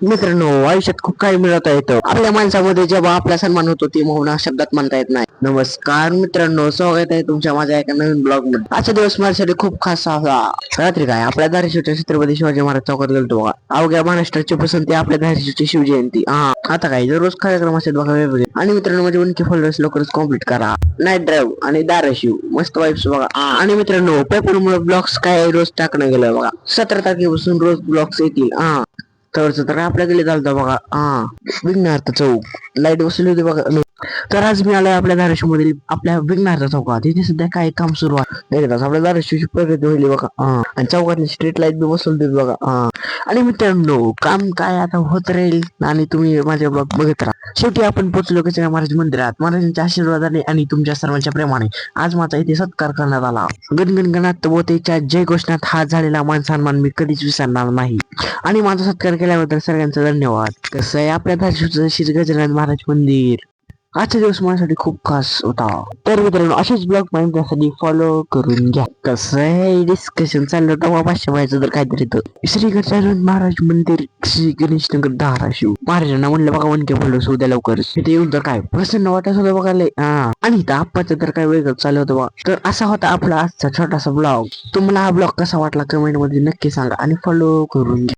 मित्रांनो, आयुष्यात खूप काही मिळवता येतं. आपल्या माणसामध्ये जेव्हा आपला सन्मान होतो ते मौन शब्दात म्हणता येत नाही. नमस्कार मित्रांनो, स्वागत आहे तुमच्या माझ्या एका नवीन ब्लॉग मध्ये. आजचा दिवस माझ्यासाठी खूप खास होता. रात्री काय आपल्या धाराशिवच्या छत्रपती शिवाजी महाराज चौकात गेलतो बघा. अवघ्या महाराष्ट्राची पसंती आपल्या धाराशिवची शिवजयंती. आता काय दररोज कार्यक्रम असतात बघा वेगवेगळे. आणि मित्रांनो, माझे उनके फॉलोअर्स लवकरच कम्प्लीट करा. नाईट ड्राईव्ह आणि धाराशिव मस्त वाईब्स बघा. आणि मित्रांनो, पेपरमुळे ब्लॉग्स काय रोज टाकणं गेलं बघा. 17 तारखेपासून रोज ब्लॉग्स येतील. तर आपल्या गेले चालतं बघा. विघ्नार्थ चौक लाईट बसवली होती बघा. तर आज मी आलोय आपल्या धाराशिव मधील आपल्या विघ्नार्थ चौकात. तिथे सध्या काय काम सुरू आहे आपल्या धाराशिवची प्रगती होईल बघा. आणि चौकातली स्ट्रीट लाईट बी बसवली होती बघा. आणि मित्रांनो, काम काय आता होत राहील आणि तुम्ही माझ्या ब्लॉग बघत राहा. शेवटी आपण पोहोचलो गजानन महाराज मंदिरात. महाराजांच्या आशीर्वादाने आणि तुमच्या सर्वांच्या प्रेमाने आज माझा इथे सत्कार करण्यात आला. गणगणगणात बोतेच्या जय घोषणात हा झालेला मान सन्मान मी कधीच विसरणार नाही. आणि माझा सत्कार केल्याबद्दल सगळ्यांचा धन्यवाद. कसं आहे आपल्या धाराशिवचं श्री गजानन महाराज मंदिर. आजचा दिवस माझ्यासाठी खूप खास होता. तर मित्रांनो, असेच ब्लॉग माहिती फॉलो करून घ्या. कसं आहे डिस्कशन चाललं होतं पाचशे व्हायचं तर काहीतरी. श्री गजानन महाराज मंदिर, श्री गणेश नगर, धाराशिव. महाराजांना म्हणलं बघा वनके फॉलोअर्स उद्या लवकर तिथे येऊन तर काय प्रसन्न वाटत होतं बघायला. आणि इथं आप्पाचं तर काय वेगळं चालू होतं बघा. तर असा होता आपला आजचा छोटासा ब्लॉग. तुम्हाला हा ब्लॉग कसा वाटला कमेंट मध्ये नक्की सांगा आणि फॉलो करून घ्या.